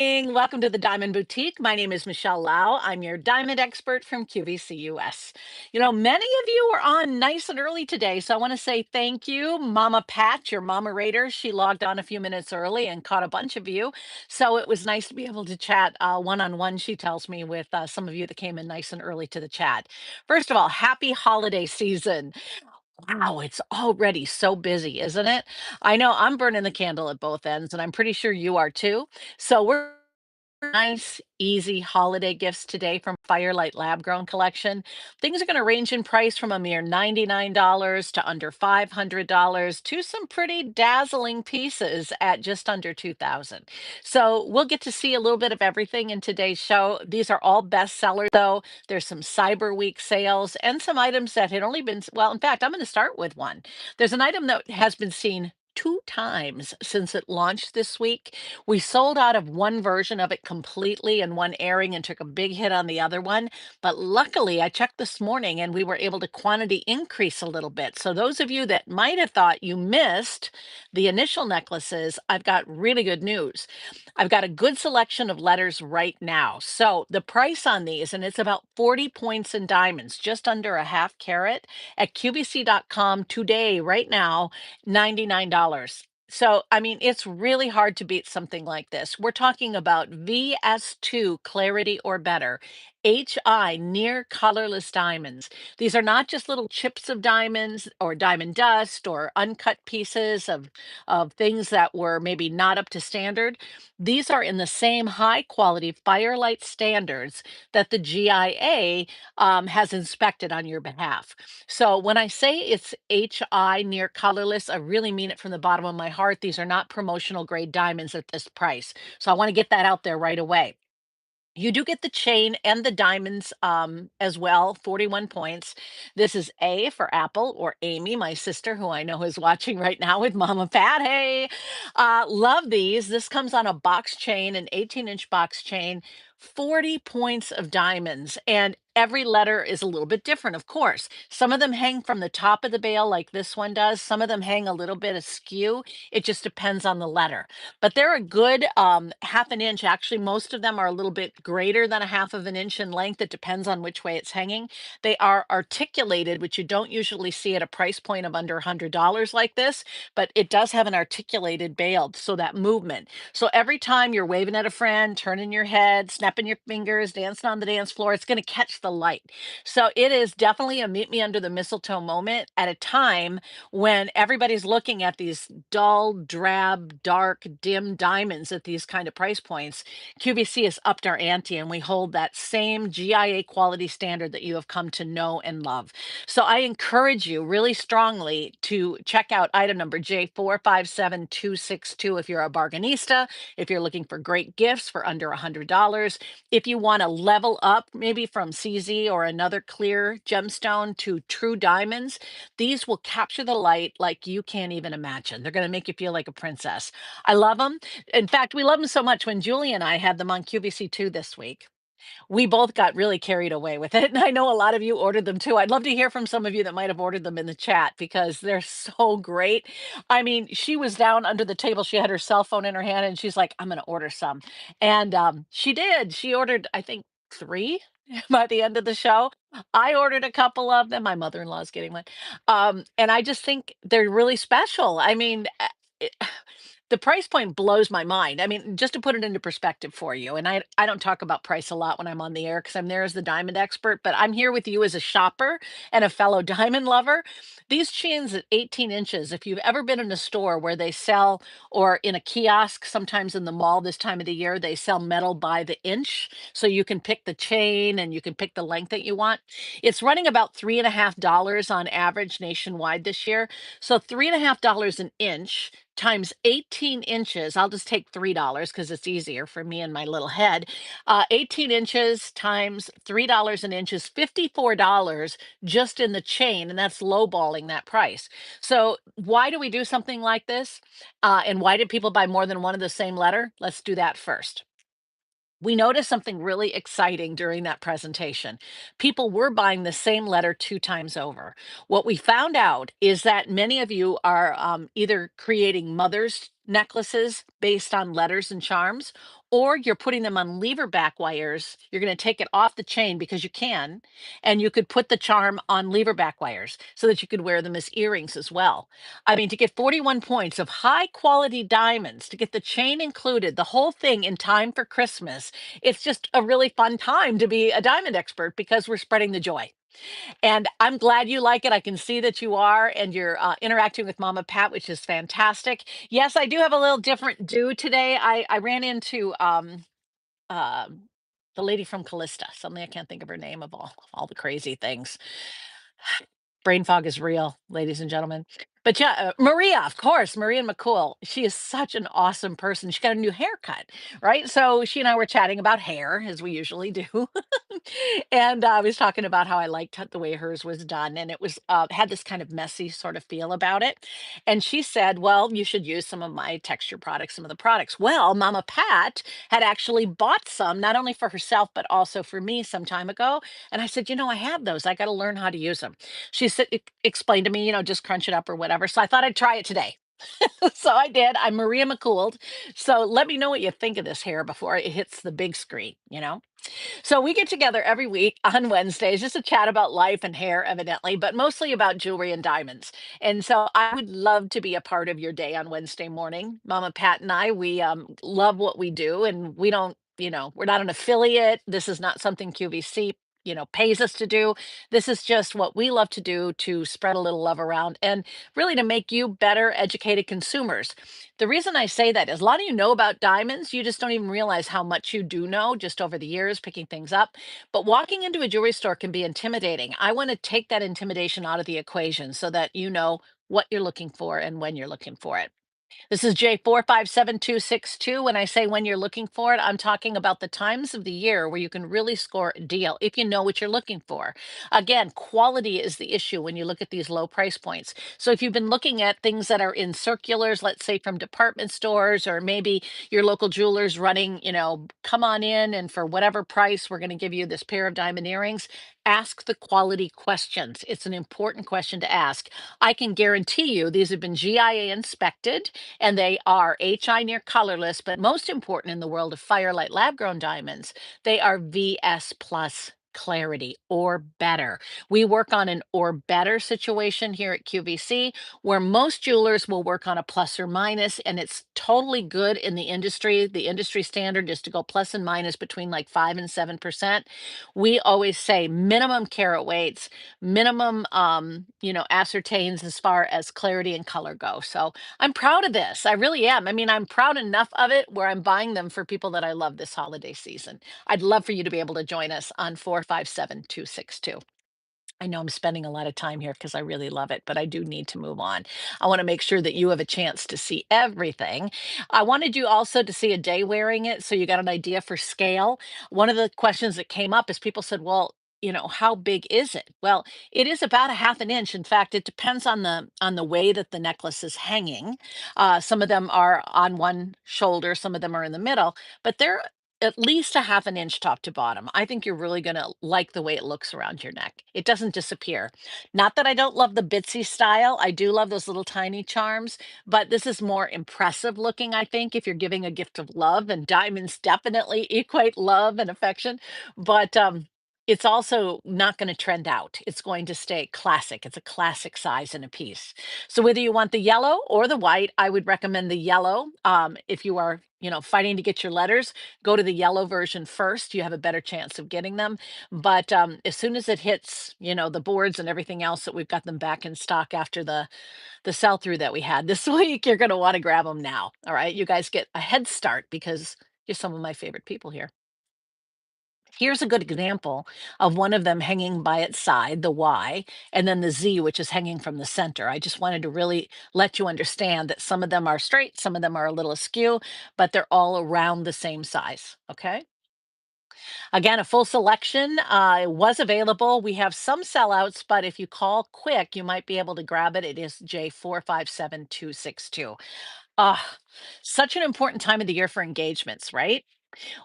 Welcome to the Diamond Boutique. My name is Michele Lau. I'm your diamond expert from QVC US. Many of you are on nice and early today, so I want to say thank you. Mama Pat, your mama raider, she logged on a few minutes early and caught a bunch of you. So it was nice to be able to chat one on one, she tells me, with some of you that came in nice and early to the chat. First of all, happy holiday season. Wow, it's already so busy, isn't it? I know I'm burning the candle at both ends, and I'm pretty sure you are too. So we're nice, easy holiday gifts today from Firelight Lab Grown Collection. Things are going to range in price from a mere $99 to under $500 to some pretty dazzling pieces at just under 2000. So we'll get to see a little bit of everything in today's show. These are all bestsellers, though. There's some Cyber Week sales and some items that had only been, well, in fact, I'm going to start with one. There's an item that has been seen two times since it launched this week. We sold out of one version of it completely in one airing and took a big hit on the other one. But luckily, I checked this morning and we were able to quantity increase a little bit. So, those of you that might have thought you missed the initial necklaces, I've got really good news. I've got a good selection of letters right now. So, the price on these, and it's about 40 points in diamonds, just under a half carat at QVC.com today, right now, $99. So, I mean, it's really hard to beat something like this. We're talking about VS2 clarity or better, HI near colorless diamonds. These are not just little chips of diamonds or diamond dust or uncut pieces of things that were maybe not up to standard. These are in the same high quality Firelight standards that the GIA has inspected on your behalf. So when I say it's HI near colorless, I really mean it from the bottom of my heart. These are not promotional grade diamonds at this price. So I want to get that out there right away. You do get the chain and the diamonds as well, 41 points. This is A for Apple or Amy, my sister, who I know is watching right now with Mama Pat. Hey, love these. This comes on a box chain, an 18-inch box chain, 40 points of diamonds. And every letter is a little bit different, of course. Some of them hang from the top of the bale, like this one does. Some of them hang a little bit askew. It just depends on the letter, but they're a good half an inch. Actually, most of them are a little bit greater than a half of an inch in length. It depends on which way it's hanging. They are articulated, which you don't usually see at a price point of under $100 like this, but it does have an articulated bailed, so that movement. So every time you're waving at a friend, turning your head, snapping your fingers, dancing on the dance floor, it's going to catch the light. So it is definitely a meet me under the mistletoe moment at a time when everybody's looking at these dull, drab, dark, dim diamonds at these kind of price points. QVC has upped our ante and we hold that same GIA quality standard that you have come to know and love. So I encourage you really strongly to check out item number J457262 if you're a bargainista, if you're looking for great gifts for under $100, if you want to level up maybe from CZ or another clear gemstone to true diamonds. These will capture the light like you can't even imagine. They're going to make you feel like a princess. I love them. In fact, we love them so much when Julie and I had them on QVC2 this week. We both got really carried away with it. And I know a lot of you ordered them too. I'd love to hear from some of you that might have ordered them in the chat because they're so great. I mean, she was down under the table. She had her cell phone in her hand and she's like, I'm going to order some. And she did. She ordered, I think, three by the end of the show. I ordered a couple of them. My mother in law is getting one. And I just think they're really special. I mean, it- the price point blows my mind. I mean, just to put it into perspective for you, and I don't talk about price a lot when I'm on the air because I'm there as the diamond expert, but I'm here with you as a shopper and a fellow diamond lover. These chains at 18 inches, if you've ever been in a store where they sell, or in a kiosk, sometimes in the mall this time of the year, they sell metal by the inch. So you can pick the chain and you can pick the length that you want. It's running about $3.50 on average nationwide this year. So $3.50 an inch times 18 inches. I'll just take $3 because it's easier for me and my little head. 18 inches times $3 an inch is $54 just in the chain, and that's lowballing that price. So why do we do something like this? And why did people buy more than one of the same letter? Let's do that first. We noticed something really exciting during that presentation. People were buying the same letter two times over. What we found out is that many of you are either creating mothers necklaces based on letters and charms, or you're putting them on lever back wires. You're going to take it off the chain because you can, and you could put the charm on lever back wires so that you could wear them as earrings as well. I mean, to get 41 points of high quality diamonds, to get the chain included, the whole thing in time for Christmas, it's just a really fun time to be a diamond expert because we're spreading the joy. And I'm glad you like it. I can see that you are, and you're interacting with Mama Pat, which is fantastic. Yes, I do have a little different do today. I ran into um, the lady from Callista. Suddenly, I can't think of her name of all the crazy things. Brain fog is real, ladies and gentlemen. But yeah, Maria, of course, Maria McCool. She is such an awesome person. She got a new haircut, right? So she and I were chatting about hair, as we usually do. And I was talking about how I liked the way hers was done, and it was had this kind of messy sort of feel about it. And she said, "Well, you should use some of my texture products, some of the products." Well, Mama Pat had actually bought some, not only for herself but also for me some time ago. And I said, "You know, I have those. I got to learn how to use them." She said, explained to me, just crunch it up or whatever. So I thought I'd try it today. So I did. I'm Maria McCooled. So let me know what you think of this hair before it hits the big screen. So we get together every week on Wednesdays just to chat about life and hair, evidently, but mostly about jewelry and diamonds. And so I would love to be a part of your day on Wednesday morning. Mama Pat and I, we love what we do, and we don't, we're not an affiliate. This is not something QVC. Pays us to do. This is just what we love to do to spread a little love around and really to make you better educated consumers. The reason I say that is a lot of you know about diamonds. You just don't even realize how much you do know just over the years picking things up. But walking into a jewelry store can be intimidating. I want to take that intimidation out of the equation so that you know what you're looking for and when you're looking for it. This is J457262. When I say when you're looking for it, I'm talking about the times of the year where you can really score a deal if you know what you're looking for. Again, quality is the issue when you look at these low price points. So if you've been looking at things that are in circulars, let's say from department stores, or maybe your local jeweler's running, come on in and for whatever price, we're going to give you this pair of diamond earrings. Ask the quality questions. It's an important question to ask. I can guarantee you these have been GIA inspected and they are HI near colorless, but most important in the world of Firelight lab grown diamonds, they are VS plus clarity or better. We work on an or better situation here at QVC, where most jewelers will work on a plus or minus, and it's totally good in the industry. The industry standard is to go plus and minus between like 5 and 7%. We always say minimum carat weights, minimum ascertains as far as clarity and color go. So I'm proud of this. I really am. I mean, I'm proud enough of it where I'm buying them for people that I love this holiday season. I'd love for you to be able to join us on 457262. I know I'm spending a lot of time here because I really love it, but I do need to move on. I want to make sure that you have a chance to see everything. I wanted you also to see a day wearing it so you got an idea for scale. One of the questions that came up is people said, well, how big is it? Well, it is about a half an inch. In fact, it depends on the way that the necklace is hanging. Some of them are on one shoulder, some of them are in the middle, but they're at least a half an inch top to bottom. I think you're really going to like the way it looks around your neck. It doesn't disappear. Not that I don't love the bitsy style. I do love those little tiny charms, but this is more impressive looking, I think, if you're giving a gift of love, and diamonds definitely equate love and affection. But it's also not going to trend out. It's going to stay classic. It's a classic size in a piece. So whether you want the yellow or the white, I would recommend the yellow. If you are, fighting to get your letters, go to the yellow version first. You have a better chance of getting them. But as soon as it hits, the boards and everything else that we've got them back in stock after the sell through that we had this week, you're going to want to grab them now. All right, you guys get a head start because you're some of my favorite people here. Here's a good example of one of them hanging by its side, the Y, and then the Z, which is hanging from the center. I just wanted to really let you understand that some of them are straight, some of them are a little askew, but they're all around the same size. Okay. Again, a full selection was available. We have some sellouts, but if you call quick, you might be able to grab it. It is J457262. Ah, such an important time of the year for engagements, right?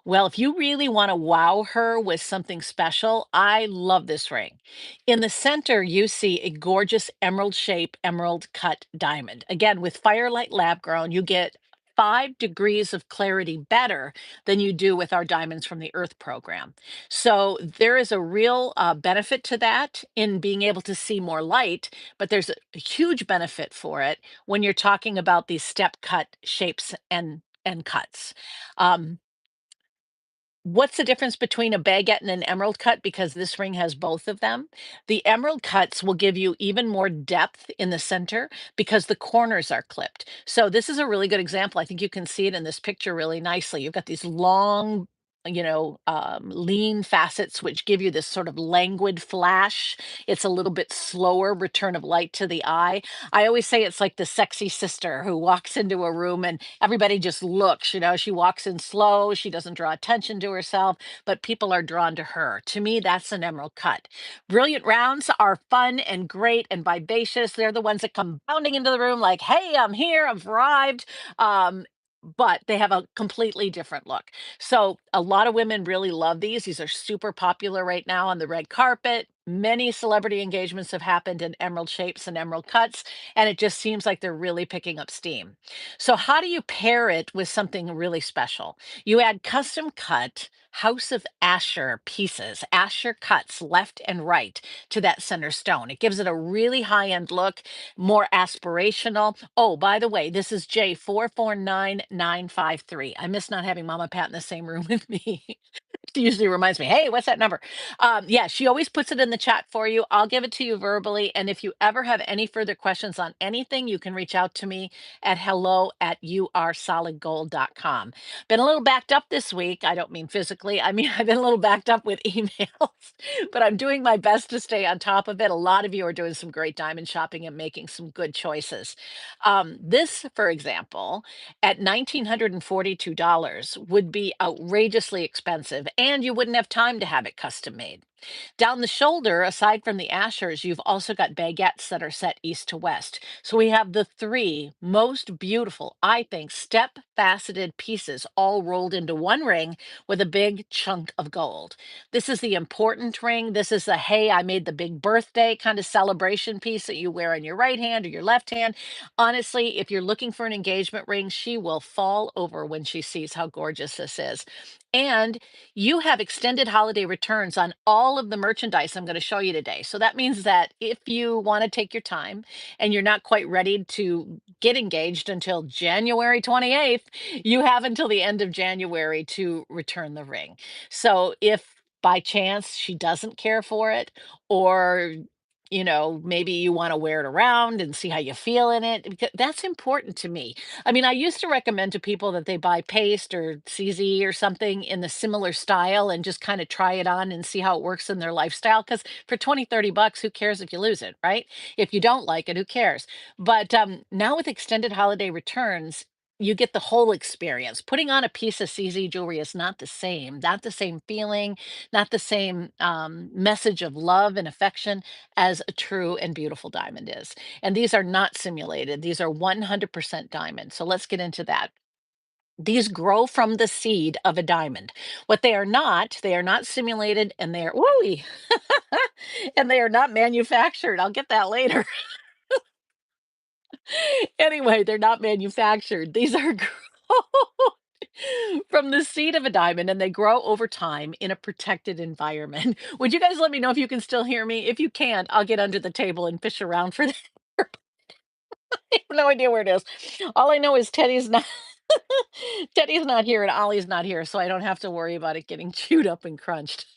Well, if you really want to wow her with something special, I love this ring. In the center, you see a gorgeous emerald shape, emerald cut diamond. Again, with Firelight lab grown, you get 5 degrees of clarity better than you do with our Diamonds from the Earth program. So there is a real benefit to that in being able to see more light, but there's a huge benefit for it when you're talking about these step cut shapes and cuts. Um, What's the difference between a baguette and an emerald cut? Because this ring has both of them. The emerald cuts will give you even more depth in the center because the corners are clipped. So this is a really good example. I think you can see it in this picture really nicely. You've got these long, lean facets which give you this sort of languid flash. It's a little bit slower return of light to the eye. I always say it's like the sexy sister who walks into a room and everybody just looks. She walks in slow, she doesn't draw attention to herself, but people are drawn to her. To me, that's an emerald cut. Brilliant rounds are fun and great and vivacious. They're the ones that come bounding into the room like, hey, I'm here, I've arrived. But they have a completely different look. So a lot of women really love these. These are super popular right now on the red carpet. Many celebrity engagements have happened in emerald shapes and emerald cuts, and it just seems like they're really picking up steam. So, how do you pair it with something really special? You add custom cut House of Asher pieces, Asher cuts left and right to that center stone. It gives it a really high end look, more aspirational. Oh, by the way, this is J449953. I miss not having Mama Pat in the same room with me. She usually reminds me, hey, what's that number? Yeah, she always puts it in the chat for you. I'll give it to you verbally. And if you ever have any further questions on anything, you can reach out to me at hello@youaresolidgold.com. Been a little backed up this week. I don't mean physically. I mean, I've been a little backed up with emails, but I'm doing my best to stay on top of it. A lot of you are doing some great diamond shopping and making some good choices. This, for example, at $1,942 would be outrageously expensive, and you wouldn't have time to have it custom made. Down the shoulder, aside from the ashers, you've also got baguettes that are set east to west. So we have the three most beautiful, I think, step faceted pieces all rolled into one ring with a big chunk of gold. This is the important ring. This is the, hey, I made the big birthday kind of celebration piece that you wear on your right hand or your left hand. Honestly, if you're looking for an engagement ring, she will fall over when she sees how gorgeous this is. And you have extended holiday returns on all of the merchandise I'm going to show you today. So that means that if you want to take your time and you're not quite ready to get engaged until January 28th, you have until the end of January to return the ring. So if by chance she doesn't care for it, or maybe you want to wear it around and see how you feel in it, because that's important to me. I mean, I used to recommend to people that they buy paste or CZ or something in the similar style and just kind of try it on and see how it works in their lifestyle. Because for 20, $30, who cares if you lose it, right? If you don't like it, who cares? But now with extended holiday returns, you get the whole experience. Putting on a piece of CZ jewelry is not the same feeling, not the same message of love and affection as a true and beautiful diamond is. And these are not simulated, these are 100% diamond. So let's get into that. These grow from the seed of a diamond. What they are not simulated, and they are, wooey, and they are not manufactured. I'll get that later. Anyway, they're not manufactured. These are from the seed of a diamond, and they grow over time in a protected environment. Would you guys let me know if you can still hear me? If you can't, I'll get under the table and fish around for that. I have no idea where it is. All I know is Teddy's not Teddy's not here and Ollie's not here, so I don't have to worry about it getting chewed up and crunched.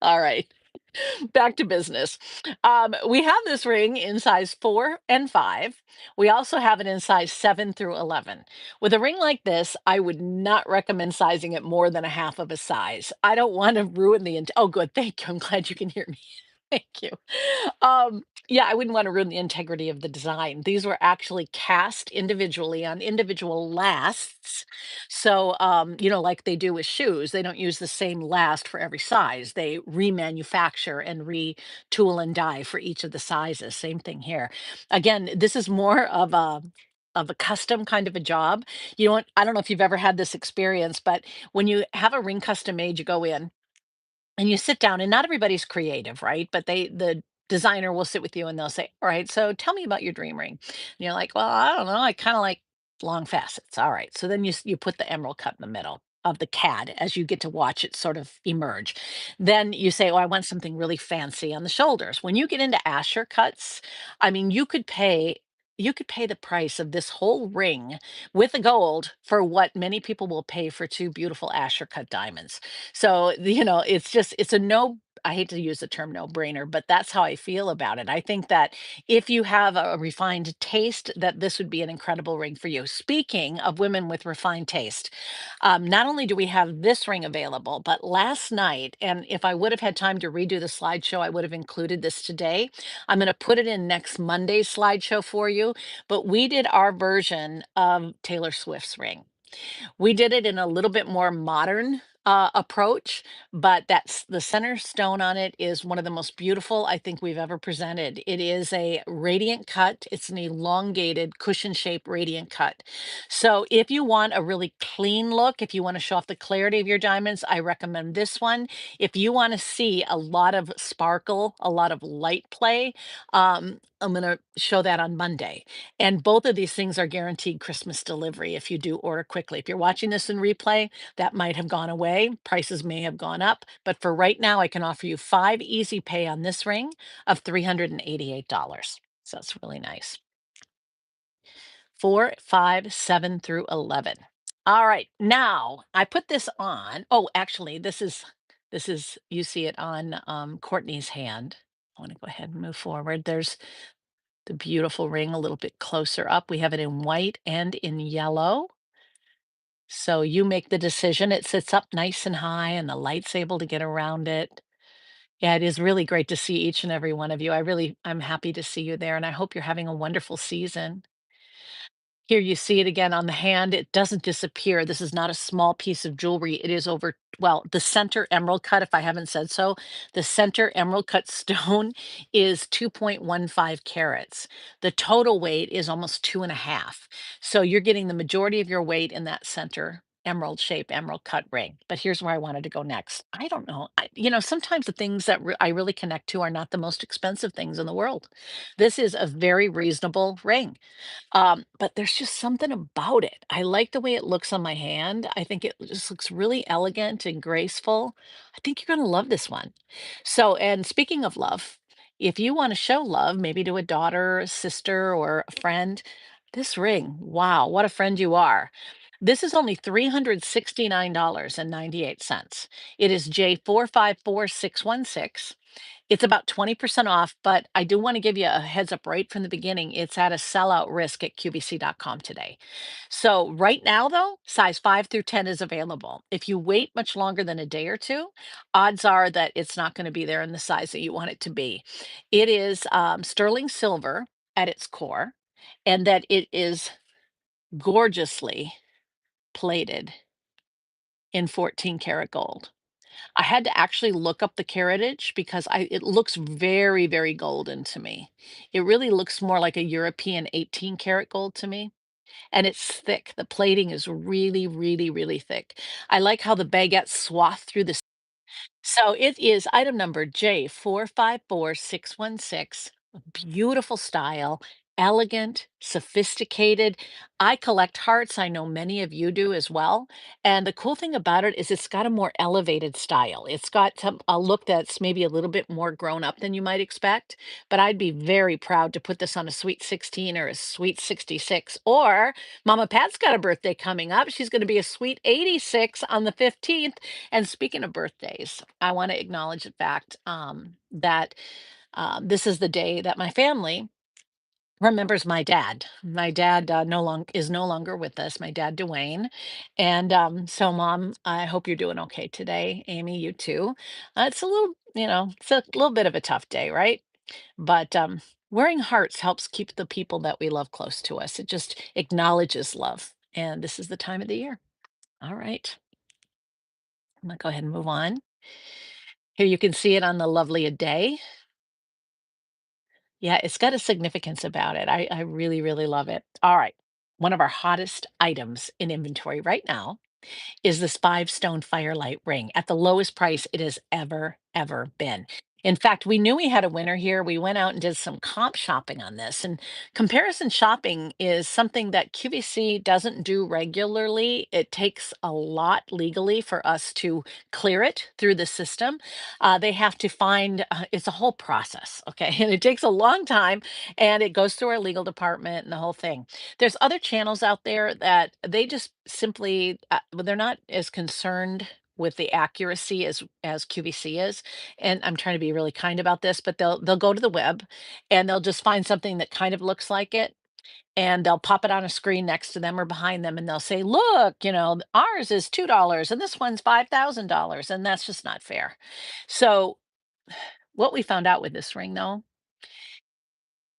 All right. Back to business. We have this ring in size 4 and 5. We also have it in size 7 through 11. With a ring like this, I would not recommend sizing it more than a half of a size. I don't want to ruin the. Oh, good. Thank you. I'm glad you can hear me. Thank you. Yeah, I wouldn't want to ruin the integrity of the design. These were actually cast individually on individual lasts. So, like they do with shoes, they don't use the same last for every size. They remanufacture and retool and die for each of the sizes. Same thing here. Again, this is more of a custom kind of a job. You know what? I don't know if you've ever had this experience, but when you have a ring custom made, you go in and you sit down, and not everybody's creative, right? But the designer will sit with you and they'll say, all right, so tell me about your dream ring. And you're like, well, I don't know, I kind of like Long facets. All right. So then you put the emerald cut in the middle of the CAD as you get to watch it sort of emerge. Then you say, "Oh, I want something really fancy on the shoulders." When you get into Asher cuts, I mean, you could pay the price of this whole ring with the gold for what many people will pay for two beautiful Asher cut diamonds. So, it's a no, I hate to use the term no brainer, but that's how I feel about it. I think that if you have a refined taste, that this would be an incredible ring for you. Speaking of women with refined taste, not only do we have this ring available, but last night, and if I would have had time to redo the slideshow, I would have included this today. I'm going to put it in next Monday's slideshow for you. But we did our version of Taylor Swift's ring. We did it in a little bit more modern approach, but that's the center stone on it is one of the most beautiful I think we've ever presented. It is a radiant cut. It's an elongated cushion shaped radiant cut. So if you want a really clean look, if you want to show off the clarity of your diamonds, I recommend this one. If you want to see a lot of sparkle, a lot of light play, I'm going to show that on Monday. And both of these things are guaranteed Christmas delivery if you do order quickly. If you're watching this in replay, that might have gone away. Prices may have gone up. But for right now, I can offer you 5 easy pay on this ring of $388. So that's really nice. 4, 5, 7 through 11. All right. Now I put this on. Oh, actually, this is you see it on Courtney's hand. I want to go ahead and move forward. There's the beautiful ring a little bit closer up. We have it in white and in yellow. So you make the decision. It sits up nice and high, and the light's able to get around it. Yeah, it is really great to see each and every one of you. I'm happy to see you there, and I hope you're having a wonderful season. Here you see it again on the hand. It doesn't disappear. This is not a small piece of jewelry. It is over, well, the center emerald cut, if I haven't said so. The center emerald cut stone is 2.15 carats. The total weight is almost 2.5. So you're getting the majority of your weight in that center emerald shape, emerald cut ring. But here's where I wanted to go next. I don't know. Sometimes the things that I really connect to are not the most expensive things in the world. This is a very reasonable ring. But there's just something about it. I like the way it looks on my hand. I think it just looks really elegant and graceful. I think you're going to love this one. So, and speaking of love, if you want to show love, maybe to a daughter, a sister, or a friend, this ring, wow, what a friend you are. This is only $369.98. It is J454616. It's about 20% off, but I do want to give you a heads up right from the beginning. It's at a sellout risk at QVC.com today. So, right now, though, size 5 through 10 is available. If you wait much longer than a day or two, odds are that it's not going to be there in the size that you want it to be. It is sterling silver at its core, and that it is gorgeously plated in 14 karat gold. I had to actually look up the caratage because it looks very, very golden to me. It really looks more like a European 18 karat gold to me. And it's thick. The plating is really, really, really thick. I like how the baguette swath through the so it is item number J454616. Beautiful style, elegant, sophisticated. I collect hearts. I know many of you do as well. And the cool thing about it is it's got a more elevated style. It's got a look that's maybe a little bit more grown up than you might expect. But I'd be very proud to put this on a sweet 16 or a sweet 66. Or Mama Pat's got a birthday coming up. She's going to be a sweet 86 on the 15th. And speaking of birthdays, I want to acknowledge the fact that this is the day that my family remembers my dad. My dad no longer with us. My dad, Dwayne, and so Mom, I hope you're doing okay today. Amy, you too. It's a little, it's a little bit of a tough day, right? But wearing hearts helps keep the people that we love close to us. It just acknowledges love, and this is the time of the year. All right, I'm gonna go ahead and move on. Here you can see it on the lovely a day. Yeah, it's got a significance about it. I really, really love it. All right. One of our hottest items in inventory right now is this 5 stone firelight ring at the lowest price it has ever been. In fact, we knew we had a winner here. We went out and did some comp shopping on this. And comparison shopping is something that QVC doesn't do regularly. It takes a lot legally for us to clear it through the system. They have to find, it's a whole process, okay? And it takes a long time and it goes through our legal department and the whole thing. There's other channels out there that they just simply, well, they're not as concerned with the accuracy as QVC is, and I'm trying to be really kind about this, but they'll go to the web and they'll just find something that kind of looks like it, and they'll pop it on a screen next to them or behind them, and they'll say, "Look, ours is $2 and this one's $5,000," and that's just not fair. So, what we found out with this ring though,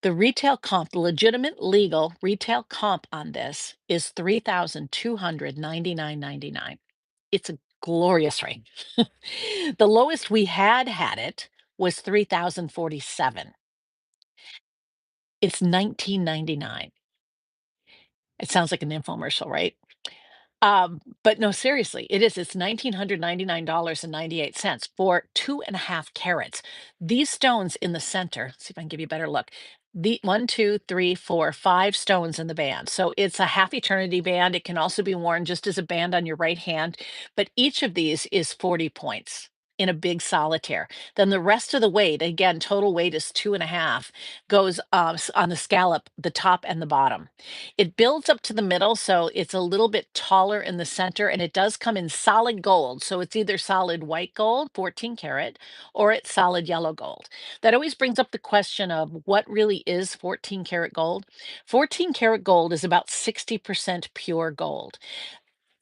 the retail comp, the legitimate legal retail comp on this is 3,299.99. It's a glorious ring. The lowest we had it was 3,047. It's 1999. It sounds like an infomercial, right? But no, seriously, it is. It's $1,999.98 for 2.5 carats. These stones in the center, let's see if I can give you a better look. The one, two, three, four, five stones in the band. So it's a half eternity band. It can also be worn just as a band on your right hand, but each of these is 40 points in a big solitaire. Then the rest of the weight, again, total weight is 2.5, goes on the scallop, the top and the bottom. It builds up to the middle, so it's a little bit taller in the center, and it does come in solid gold. So it's either solid white gold, 14 karat, or it's solid yellow gold. That always brings up the question of what really is 14 karat gold. 14 karat gold is about 60% pure gold.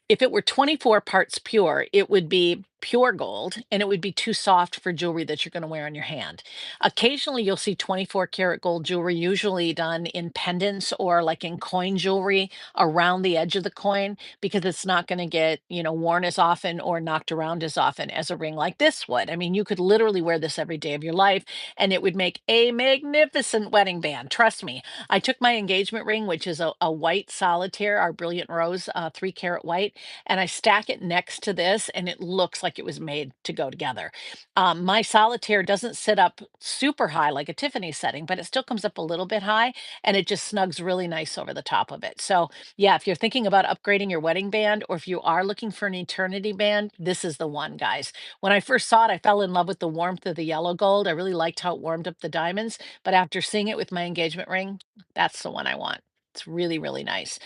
If it were 24 parts pure, it would be pure gold and it would be too soft for jewelry that you're going to wear on your hand. Occasionally, you'll see 24 karat gold jewelry, usually done in pendants or like in coin jewelry around the edge of the coin, because it's not going to get, worn as often or knocked around as often as a ring like this would. I mean, you could literally wear this every day of your life and it would make a magnificent wedding band. Trust me. I took my engagement ring, which is a white solitaire, our brilliant rose, 3 karat white, and I stack it next to this, and it looks like it was made to go together. My solitaire doesn't sit up super high like a Tiffany setting, but it still comes up a little bit high, and it just snugs really nice over the top of it. So, yeah, if you're thinking about upgrading your wedding band, or if you are looking for an eternity band, this is the one, guys. When I first saw it, I fell in love with the warmth of the yellow gold. I really liked how it warmed up the diamonds, but after seeing it with my engagement ring, that's the one I want. It's really, really nice.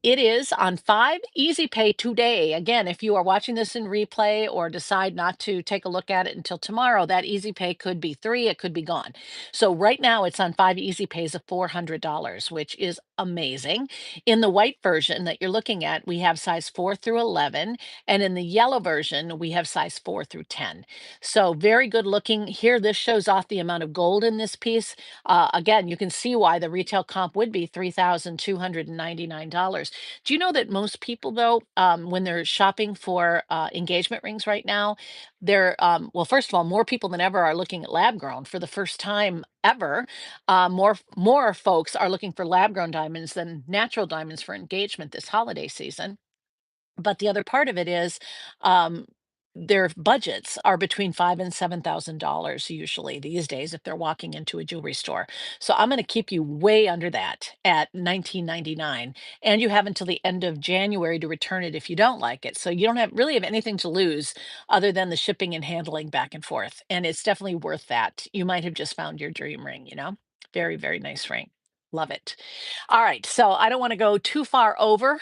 It is on 5 Easy Pay today. Again, if you are watching this in replay or decide not to take a look at it until tomorrow, that Easy Pay could be 3, it could be gone. So right now it's on 5 Easy Pays of $400, which is amazing. In the white version that you're looking at, we have size 4 through 11, and in the yellow version, we have size 4 through 10. So very good looking. Here, this shows off the amount of gold in this piece. Again, you can see why the retail comp would be $3,299. Do you know that most people, though, when they're shopping for engagement rings right now, well, first of all, more people than ever are looking at lab grown for the first time ever. More folks are looking for lab grown diamonds than natural diamonds for engagement this holiday season. But the other part of it is, um, their budgets are between five and $7,000 usually these days if they're walking into a jewelry store. So I'm going to keep you way under that at 1999, and you have until the end of January to return it if you don't like it. So you don't have anything to lose other than the shipping and handling back and forth. And it's definitely worth that. You might have just found your dream ring. Very, very nice ring. Love it. All right, so I don't want to go too far over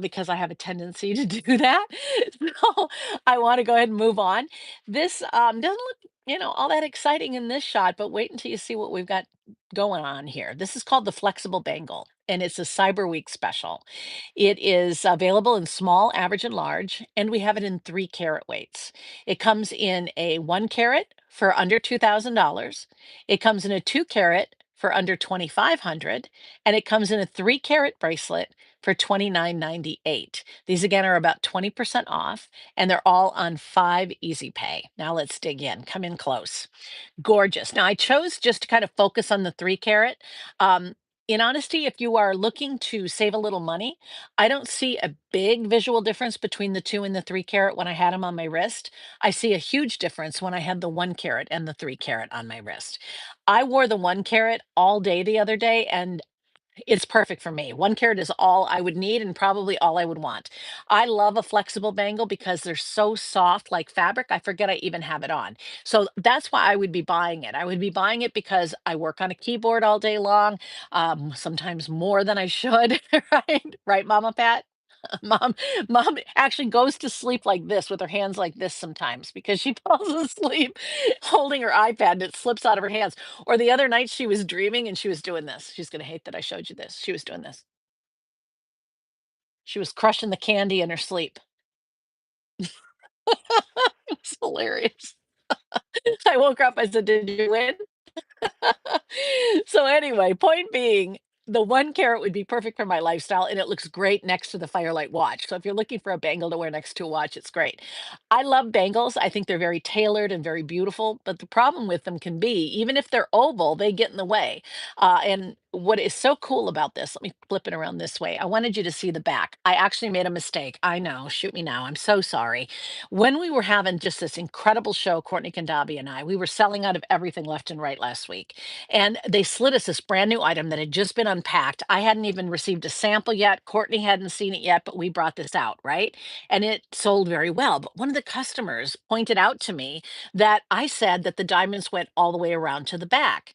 because I have a tendency to do that. So I want to go ahead and move on. This doesn't look, all that exciting in this shot, but wait until you see what we've got going on here. This is called the flexible bangle, and it's a Cyber Week special. It is available in small, average, and large, and we have it in 3 karat weights. It comes in a 1 carat for under $2,000. It comes in a 2 carat for under 2,500, and it comes in a 3 carat bracelet for 29.98. These again are about 20% off, and they're all on 5 Easy Pay. Now let's dig in. Come in close. Gorgeous. Now I chose just to kind of focus on the 3 carat. Um, In honesty, if you are looking to save a little money, I don't see a big visual difference between the 2 and the 3 carat when I had them on my wrist. I see a huge difference when I had the 1 carat and the 3 carat on my wrist. I wore the 1 carat all day the other day, and it's perfect for me. 1 carat is all I would need and probably all I would want. I love a flexible bangle because they're so soft like fabric, I forget I even have it on. So that's why I would be buying it. I would be buying it because I work on a keyboard all day long, sometimes more than I should, right? Right, Mama Pat? Mom mom actually goes to sleep like this with her hands like this sometimes because she falls asleep holding her iPad and it slips out of her hands. Or the other night she was dreaming and she was doing this. She's gonna hate that I showed you this. She was doing this. She was crushing the candy in her sleep. It's hilarious. I woke her up, I said, "Did you win?" So anyway, point being, the 1 carat would be perfect for my lifestyle, and it looks great next to the Firelight watch. So if you're looking for a bangle to wear next to a watch, it's great. I love bangles. I think they're very tailored and very beautiful, but the problem with them can be, even if they're oval, they get in the way. And what is so cool about this, let me flip it around this way. I wanted you to see the back. I actually made a mistake. I know, shoot me now. I'm so sorry. When we were having just this incredible show, Courtney Kandabi and I, we were selling out of everything left and right last week. And they slid us this brand new item that had just been unpacked. I hadn't even received a sample yet. Courtney hadn't seen it yet, but we brought this out, right? And it sold very well. But one of the customers pointed out to me that I said that the diamonds went all the way around to the back.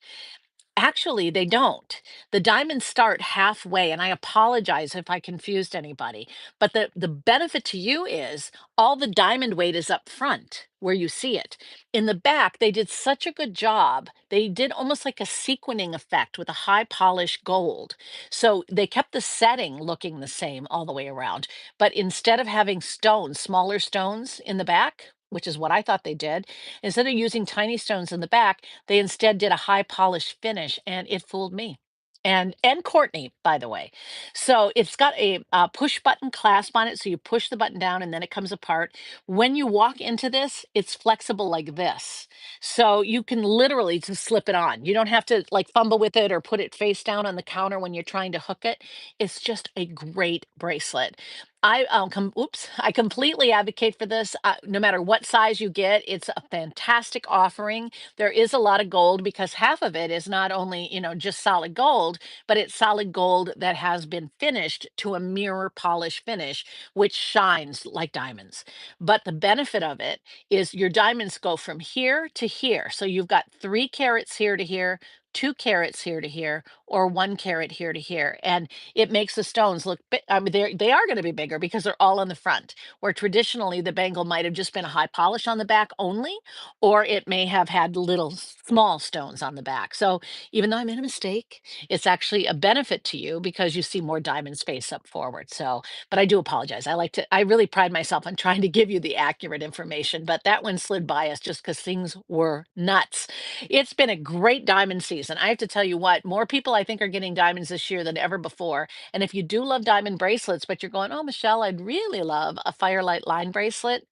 Actually, they don't. The diamonds start halfway, and I apologize if I confused anybody. But the benefit to you is all the diamond weight is up front where you see it. In the back, they did such a good job. They did almost like a sequining effect with a high polished gold. So they kept the setting looking the same all the way around. But instead of having stones, smaller stones in the back, which is what I thought they did, instead of using tiny stones in the back, they instead did a high polished finish, and it fooled me. And Courtney, by the way. So it's got a push button clasp on it. So you push the button down and then it comes apart. When you walk into this, it's flexible like this. So you can literally just slip it on. You don't have to like fumble with it or put it face down on the counter when you're trying to hook it. It's just a great bracelet. I completely advocate for this. No matter what size you get, it's a fantastic offering. There is a lot of gold because half of it is not only, just solid gold, but it's solid gold that has been finished to a mirror polish finish, which shines like diamonds. But the benefit of it is your diamonds go from here to here. So you've got 3 carats here to here, 2 carats here to here, or 1 carat here to here. And it makes the stones look I mean, they are going to be bigger because they're all on the front, where traditionally the bangle might have just been a high polish on the back only, or it may have had little small stones on the back. So even though I made a mistake, it's actually a benefit to you because you see more diamonds face up forward. So, but I do apologize. I really pride myself on trying to give you the accurate information, but that one slid by us just because things were nuts. It's been a great diamond season. I have to tell you what, more people I think are getting diamonds this year than ever before. And if you do love diamond bracelets, but you're going, oh, Michelle, I'd really love a Firelight line bracelet,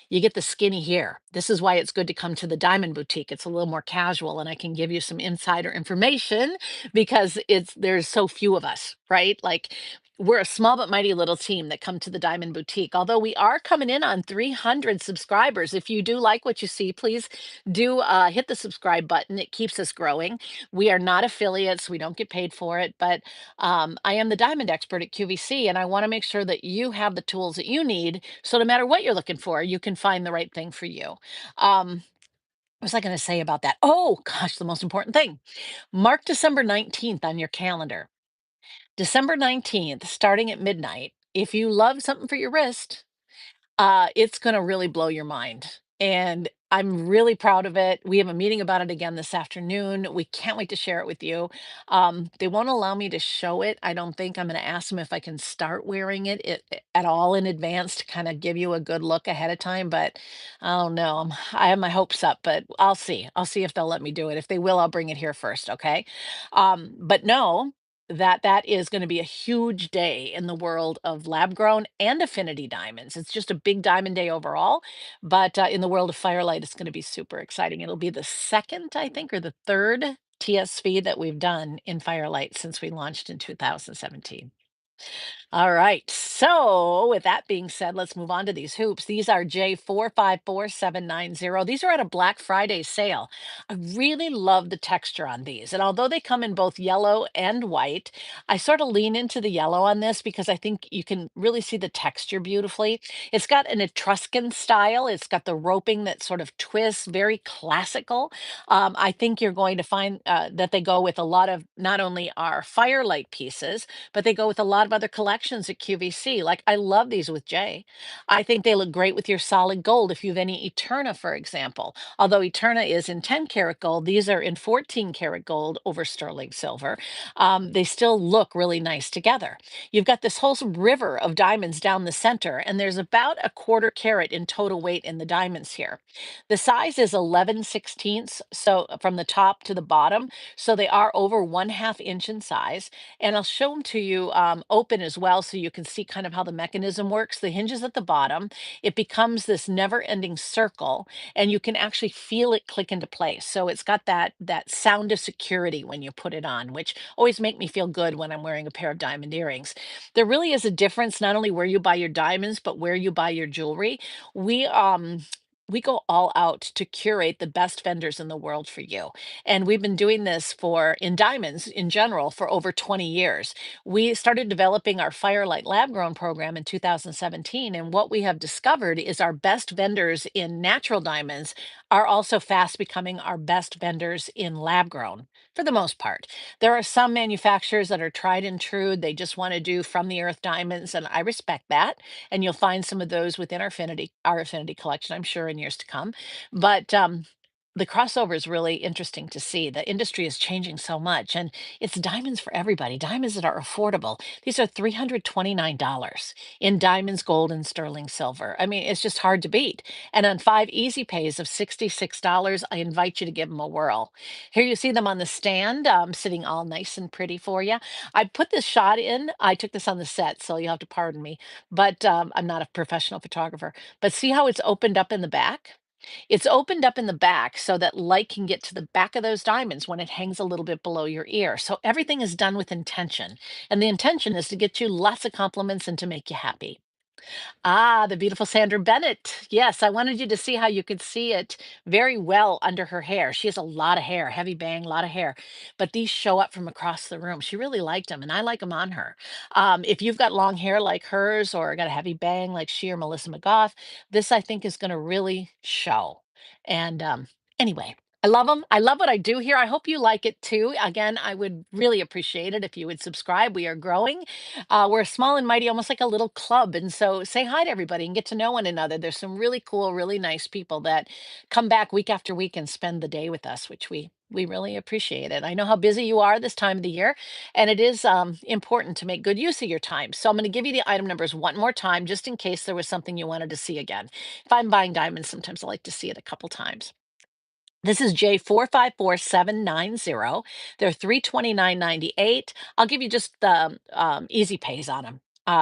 you get the skinny here. This is why it's good to come to the Diamond Boutique. It's a little more casual, and I can give you some insider information because there's so few of us, right? Like we're a small but mighty little team that come to the Diamond Boutique. Although we are coming in on 300 subscribers. If you do like what you see, please do hit the subscribe button. It keeps us growing. We are not affiliates. We don't get paid for it, but I am the diamond expert at QVC, and I want to make sure that you have the tools that you need. So no matter what you're looking for, you can find the right thing for you. What was I going to say about that? Oh, gosh, the most important thing. Mark December 19th on your calendar. December 19th, starting at midnight. If you love something for your wrist, it's gonna really blow your mind, and I'm really proud of it. We have a meeting about it again this afternoon. We can't wait to share it with you. They won't allow me to show it. I don't think I'm gonna ask them if I can start wearing at all in advance to kind of give you a good look ahead of time, but I don't know. I have my hopes up, but I'll see. I'll see if they'll let me do it. If they will, I'll bring it here first, okay? But no, that is going to be a huge day in the world of lab grown and affinity diamonds. It's just a big diamond day overall, but in the world of firelight, it's going to be super exciting. It'll be the second, I think, or the third TSV that we've done in Firelight since we launched in 2017. All right. So, with that being said, let's move on to these hoops. These are J454790. These are at a Black Friday sale. I really love the texture on these. And although they come in both yellow and white, I sort of lean into the yellow on this because I think you can really see the texture beautifully. It's got an Etruscan style, it's got the roping that sort of twists, very classical. I think you're going to find that they go with a lot of not only our firelight pieces, but they go with a lot of other collections at QVC. Like I love these with Jay. I think they look great with your solid gold. If you have any Eterna, for example, although Eterna is in 10 karat gold, these are in 14 karat gold over sterling silver. They still look really nice together. You've got this whole river of diamonds down the center, and there's about a quarter carat in total weight in the diamonds here. The size is 11/16, so from the top to the bottom. So they are over 1/2 inch in size. And I'll show them to you open as well so you can see kind of how the mechanism works. The hinges at the bottom, it becomes this never-ending circle, and you can actually feel it click into place. So it's got that sound of security when you put it on, which always make me feel good when I'm wearing a pair of diamond earrings. There really is a difference not only where you buy your diamonds, but where you buy your jewelry. We go all out to curate the best vendors in the world for you. And we've been doing this for in diamonds in general for over 20 years. We started developing our Firelight Lab Grown program in 2017. And what we have discovered is our best vendors in natural diamonds are also fast becoming our best vendors in lab grown for the most part. There are some manufacturers that are tried and true. They just want to do from the earth diamonds, and I respect that. And you'll find some of those within our affinity collection, I'm sure, in years to come. But the crossover is really interesting to see. The industry is changing so much, and it's diamonds for everybody. Diamonds that are affordable. These are $329 in diamonds, gold, and sterling silver. I mean, it's just hard to beat. And on 5 easy pays of $66, I invite you to give them a whirl. Here you see them on the stand, sitting all nice and pretty for you. I put this shot in. I took this on the set, so you'll have to pardon me. But I'm not a professional photographer. But see how it's opened up in the back? It's opened up in the back so that light can get to the back of those diamonds when it hangs a little bit below your ear. So everything is done with intention. And the intention is to get you lots of compliments and to make you happy. Ah, the beautiful Sandra Bennett. Yes, I wanted you to see how you could see it very well under her hair. She has a lot of hair, heavy bang, a lot of hair, but these show up from across the room. She really liked them, and I like them on her. If you've got long hair like hers or got a heavy bang like she or Melissa McGough, this I think is going to really show. And anyway, I love them. I love what I do here. I hope you like it too. Again, I would really appreciate it if you would subscribe. We are growing. We're small and mighty, almost like a little club. And so say hi to everybody and get to know one another. There's some really cool, really nice people that come back week after week and spend the day with us, which we really appreciate it. I know how busy you are this time of the year, and it is important to make good use of your time. So I'm going to give you the item numbers one more time, just in case there was something you wanted to see again. If I'm buying diamonds, sometimes I like to see it a couple times. This is J454790. They're 329.98. I'll give you just the easy pays on them.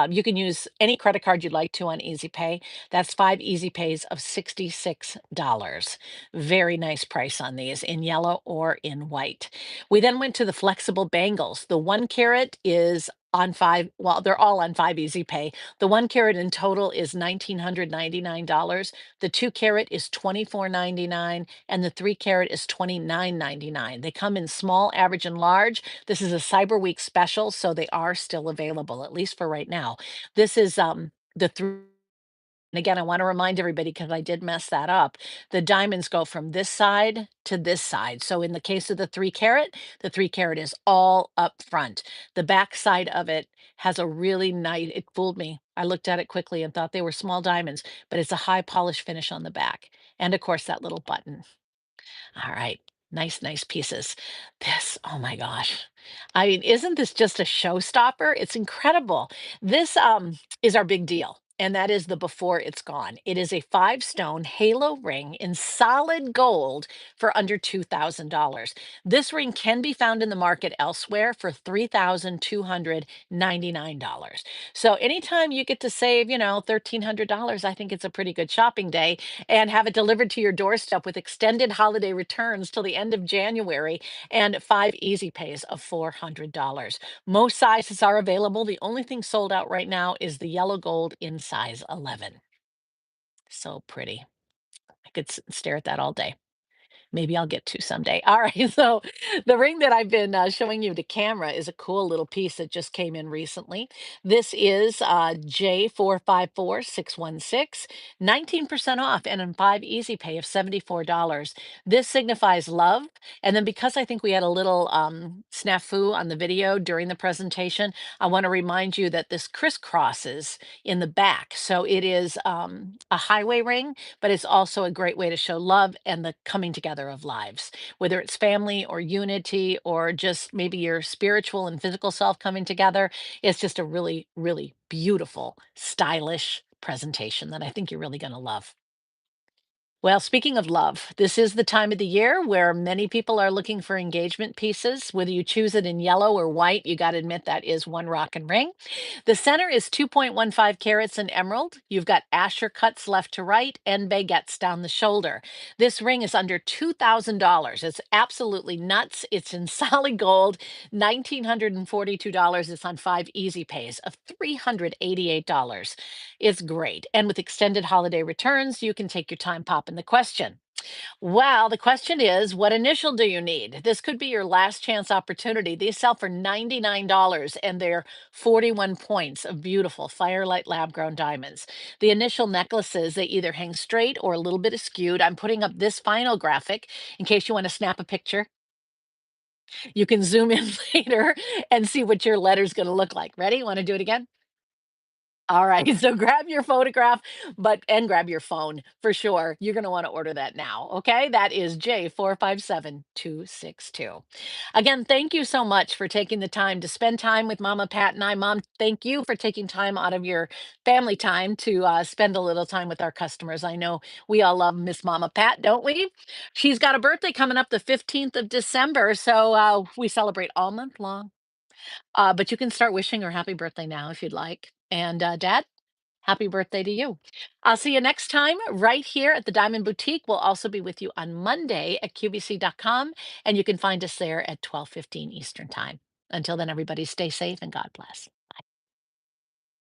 You can use any credit card you'd like to on Easy Pay. That's 5 easy pays of $66. Very nice price on these in yellow or in white. We then went to the flexible bangles. The 1 carat is on five, well, they're all on 5 easy pay. The 1 carat in total is $1,999. The 2 carat is $24.99, and the 3 carat is $29.99. They come in small, average, and large. This is a Cyber Week special, so they are still available, at least for right now. This is the three. And again, I want to remind everybody because I did mess that up. The diamonds go from this side to this side. So in the case of the 3 carat is all up front. The back side of it has a really nice, it fooled me. I looked at it quickly and thought they were small diamonds, but it's a high polish finish on the back. And of course, that little button. All right. Nice, nice pieces. This, oh my gosh. I mean, isn't this just a showstopper? It's incredible. This is our big deal. and that is the Before It's Gone. It is a 5-stone halo ring in solid gold for under $2,000. This ring can be found in the market elsewhere for $3,299. So anytime you get to save, $1,300, I think it's a pretty good shopping day, and have it delivered to your doorstep with extended holiday returns till the end of January and 5 easy pays of $400. Most sizes are available. The only thing sold out right now is the yellow gold in size 11. So pretty. I could stare at that all day. Maybe I'll get to someday. All right. So the ring that I've been showing you to camera is a cool little piece that just came in recently. This is J454616, 19% off and in 5 easy pay of $74. This signifies love. And then because I think we had a little snafu on the video during the presentation, I want to remind you that this crisscrosses in the back. So it is a highway ring, but it's also a great way to show love and the coming together of lives, whether it's family or unity or just maybe your spiritual and physical self coming together. It's just a really, really beautiful, stylish presentation that I think you're really going to love. Well, speaking of love, this is the time of the year where many people are looking for engagement pieces. Whether you choose it in yellow or white, you got to admit that is one rock and ring. The center is 2.15 carats in emerald. You've got asher cuts left to right and baguettes down the shoulder. This ring is under $2,000. It's absolutely nuts. It's in solid gold, $1,942. It's on 5 easy pays of $388. It's great. And with extended holiday returns, you can take your time popping the question. Well, the question is, what initial do you need? This could be your last chance opportunity. These sell for $99 and they're 41 points of beautiful Firelight lab grown diamonds. The initial necklaces, they either hang straight or a little bit askewed. I'm putting up this final graphic in case you want to snap a picture. You can zoom in later and see what your letter's going to look like. Ready? Want to do it again? All right, so grab your photograph, and grab your phone for sure. You're going to want to order that now. Okay, that is J457262. Again, thank you so much for taking the time to spend time with Mama Pat and I. Mom, thank you for taking time out of your family time to spend a little time with our customers. I know we all love Miss Mama Pat, don't we? She's got a birthday coming up the 15th of December, so we celebrate all month long. But you can start wishing her happy birthday now if you'd like. And Dad, happy birthday to you. I'll see you next time right here at the Diamond Boutique. We'll also be with you on Monday at QVC.com, and you can find us there at 12:15 Eastern Time. Until then, everybody stay safe and God bless.